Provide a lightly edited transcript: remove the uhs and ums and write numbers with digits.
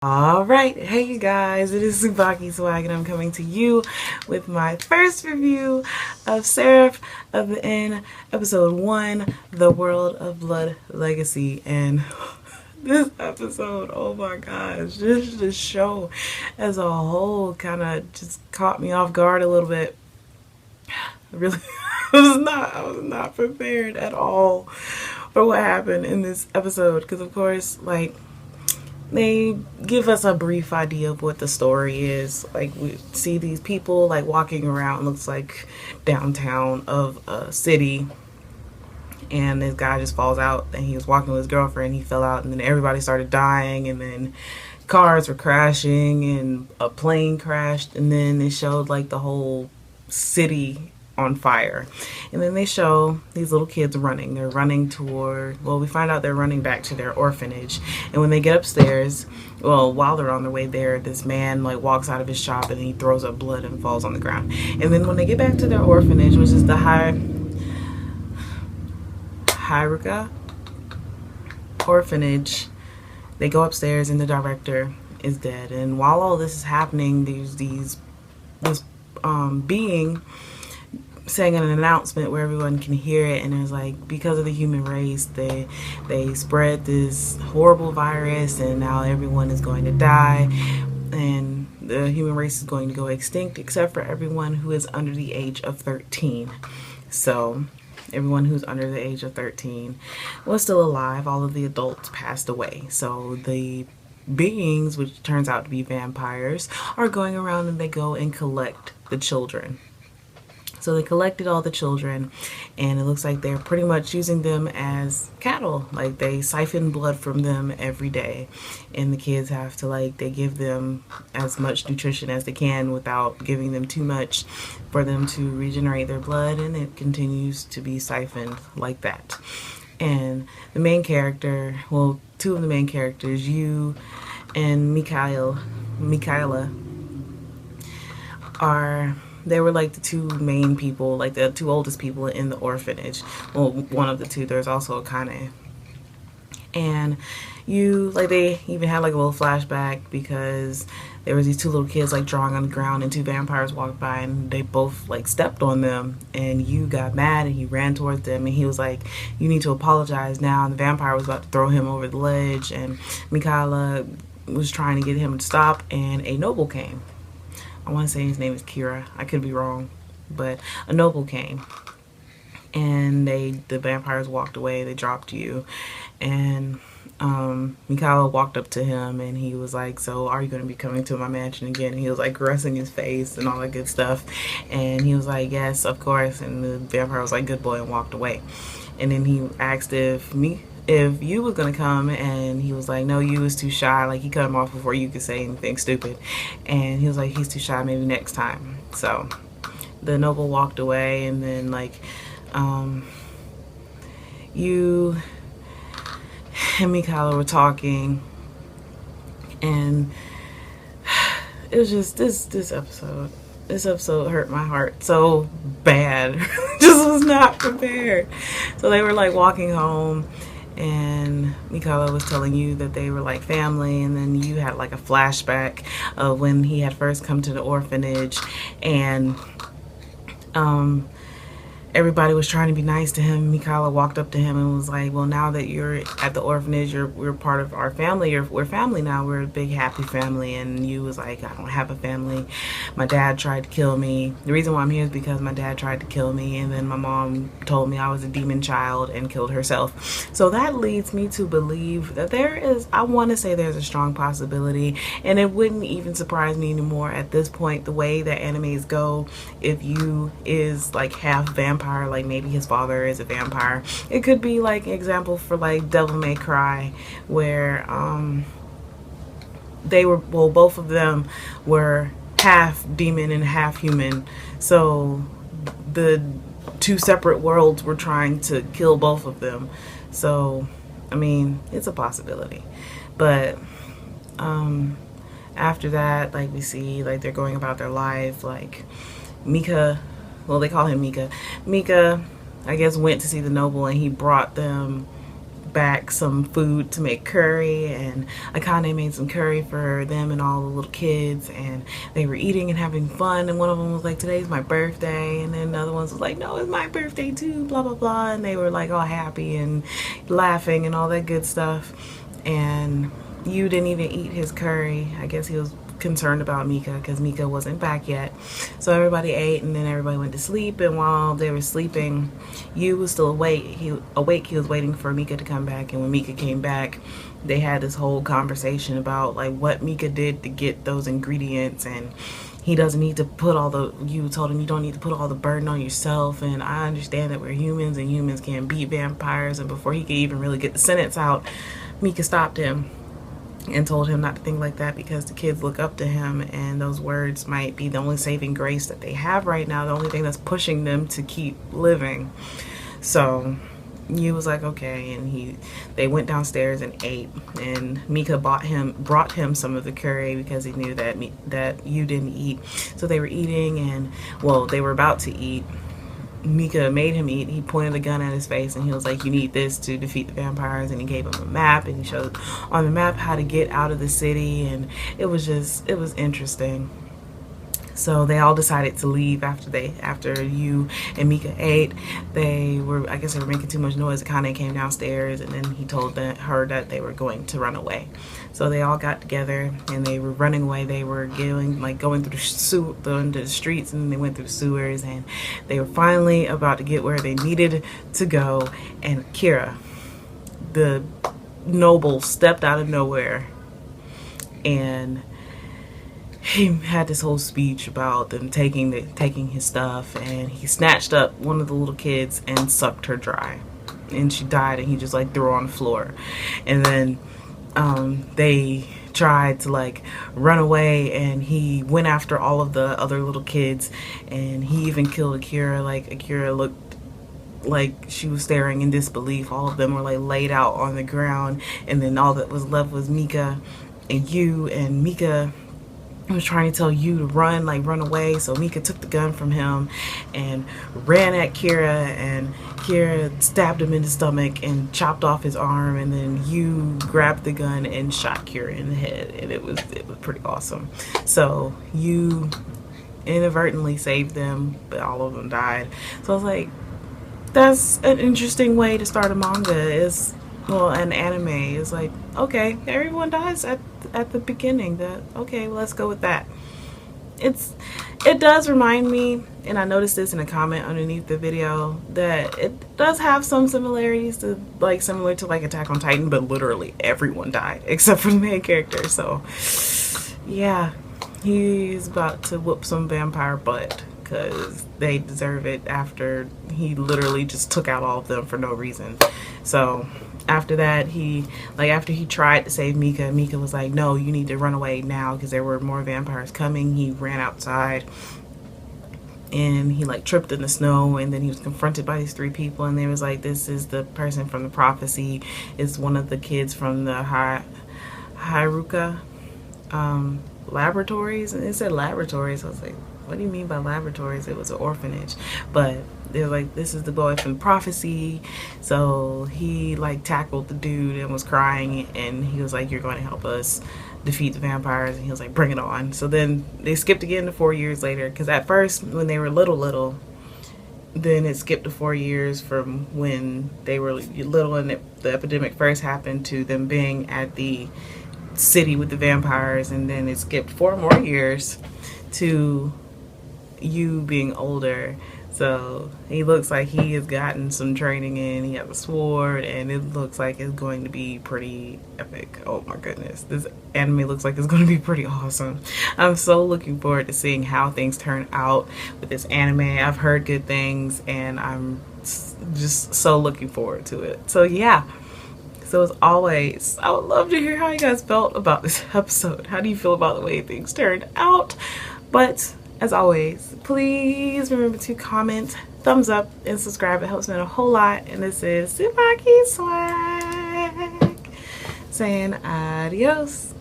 Alright, hey you guys, it is TsubakiSwagg and I'm coming to you with my first review of Seraph of the End, episode 1, The World of Blood Legacy. And this episode, oh my gosh, this show as a whole kind of just caught me off guard a little bit. Really, I was not prepared at all for what happened in this episode because of course, they give us a brief idea of what the story is. Like, we see these people like walking around, looks like downtown of a city, and this guy just falls out, and he was walking with his girlfriend, he fell out, and then everybody started dying, and then cars were crashing, and a plane crashed, and then they showed like the whole city on fire. And then they show these little kids running. They're running toward, well, we find out they're running back to their orphanage. And when they get upstairs, well, while they're on their way there, this man like walks out of his shop and he throws up blood and falls on the ground. And then when they get back to their orphanage, which is the Hyrika orphanage, they go upstairs and the director is dead. And while all this is happening, there's this being saying an announcement where everyone can hear it, and it's like, because of the human race, they spread this horrible virus and now everyone is going to die and the human race is going to go extinct except for everyone who is under the age of 13. So everyone who's under the age of 13 was still alive. All of the adults passed away. So the beings, which turns out to be vampires, are going around and they go and collect the children. So they collected all the children, and it looks like they're pretty much using them as cattle. Like, they siphon blood from them every day, and the kids have to, like, they give them as much nutrition as they can without giving them too much for them to regenerate their blood, and it continues to be siphoned like that. And the main character, well, two of the main characters, you and Michaela, they were like the two main people, like the two oldest people in the orphanage. Well, one of the two. There's also Akane. And they even had like a little flashback because there was these two little kids like drawing on the ground, and two vampires walked by and they both like stepped on them, and you got mad and he ran towards them and he was like, you need to apologize now. And the vampire was about to throw him over the ledge, and Michaela was trying to get him to stop, and a noble came. I want to say his name is Kira. I could be wrong, but a noble came, and the vampires walked away. They dropped you, and Mikala walked up to him, and he was like, "So, are you going to be coming to my mansion again?" And he was like caressing his face and all that good stuff, and he was like, "Yes, of course." And the vampire was like, "Good boy," and walked away. And then he asked if you was gonna come, and he was like, no, you was too shy. Like, he cut him off before you could say anything stupid, and he was like, he's too shy, maybe next time. So the noble walked away, and then like you and Mikala were talking, and it was just this episode hurt my heart so bad. Just was not prepared. So they were like walking home, and Mikala was telling you that they were like family, and then you had like a flashback of when he had first come to the orphanage, and everybody was trying to be nice to him. Mikala walked up to him and was like, well, now that you're at the orphanage, we're part of our family. We're family now. We're a big, happy family. And you was like, I don't have a family. My dad tried to kill me. The reason why I'm here is because my dad tried to kill me. And then my mom told me I was a demon child and killed herself. So that leads me to believe that I want to say there's a strong possibility. And it wouldn't even surprise me anymore at this point, the way that animes go, if you is like half vampire, like maybe his father is a vampire. It could be like an example for like Devil May Cry, where both of them were half demon and half human, so the two separate worlds were trying to kill both of them. So I mean, it's a possibility. But after that, like, we see like they're going about their life. Like Mika, well, they call him Mika. Mika, I guess, went to see the noble, and he brought them back some food to make curry, and Akane made some curry for them and all the little kids, and they were eating and having fun, and one of them was like, today's my birthday, and then the other ones was like, no, it's my birthday too, blah blah blah, and they were like all happy and laughing and all that good stuff. And you didn't even eat his curry. I guess he was concerned about Mika because Mika wasn't back yet. So everybody ate, and then everybody went to sleep, and while they were sleeping, you was still awake. He was waiting for Mika to come back, and when Mika came back, they had this whole conversation about like what Mika did to get those ingredients, and he doesn't need to put all the, you told him you don't need to put all the burden on yourself, and I understand that we're humans and humans can beat vampires. And before he could even really get the sentence out, Mika stopped him and told him not to think like that because the kids look up to him, and those words might be the only saving grace that they have right now, the only thing that's pushing them to keep living. So you was like, okay, and they went downstairs and ate, and Mika brought him some of the curry because he knew that you didn't eat. So they were eating, and well, they were about to eat. Mika made him eat. He pointed a gun at his face and he was like, you need this to defeat the vampires, and he gave him a map, and he showed on the map how to get out of the city, and it was interesting. So they all decided to leave after you and Mika ate. I guess they were making too much noise. Akane came downstairs, and then he told her that they were going to run away. So they all got together and they were running away. They were going through the streets, and they went through the sewers, and they were finally about to get where they needed to go. And Kira, the noble, stepped out of nowhere, and he had this whole speech about them taking his stuff, and he snatched up one of the little kids and sucked her dry, and she died, and he just like threw her on the floor. And then they tried to like run away, and he went after all of the other little kids, and he even killed Akira. Like Akira looked like she was staring in disbelief. All of them were like laid out on the ground, and then all that was left was Mika and you, and Mika was trying to tell you to run away. So Mika took the gun from him and ran at Kira, and Kira stabbed him in the stomach and chopped off his arm, and then you grabbed the gun and shot Kira in the head, and it was pretty awesome. So you inadvertently saved them, but all of them died. So I was like, that's an interesting way to start a manga. An anime is like, okay, everyone dies at the beginning. Okay, well, let's go with that. It does remind me, and I noticed this in a comment underneath the video, that it does have some similarities to similar to like Attack on Titan, but literally everyone died except for the main character. So yeah, he's about to whoop some vampire butt because they deserve it after he literally just took out all of them for no reason. So after that, after he tried to save Mika, Mika was like, no, you need to run away now because there were more vampires coming. He ran outside, and he like tripped in the snow, and then he was confronted by these three people, and they was like, this is the person from the prophecy. It's one of the kids from the Haruka laboratories, and it said laboratories. I was like, what do you mean by laboratories? It was an orphanage. But they're like, this is the boy from prophecy. So he like tackled the dude and was crying, and he was like, you're going to help us defeat the vampires, and he was like, bring it on. So then they skipped again to 4 years later, because at first when they were little, then it skipped to 4 years from when they were little and the epidemic first happened to them being at the city with the vampires, and then it skipped 4 more years to you being older. So he looks like he has gotten some training in. He has a sword, and it looks like it's going to be pretty epic. Oh my goodness, this anime looks like it's going to be pretty awesome. I'm so looking forward to seeing how things turn out with this anime. I've heard good things, and I'm just so looking forward to it. So yeah, so as always, I would love to hear how you guys felt about this episode. How do you feel about the way things turned out? But as always, please remember to comment, thumbs up, and subscribe. It helps me out a whole lot. And this is TsubakiSwagg saying adios.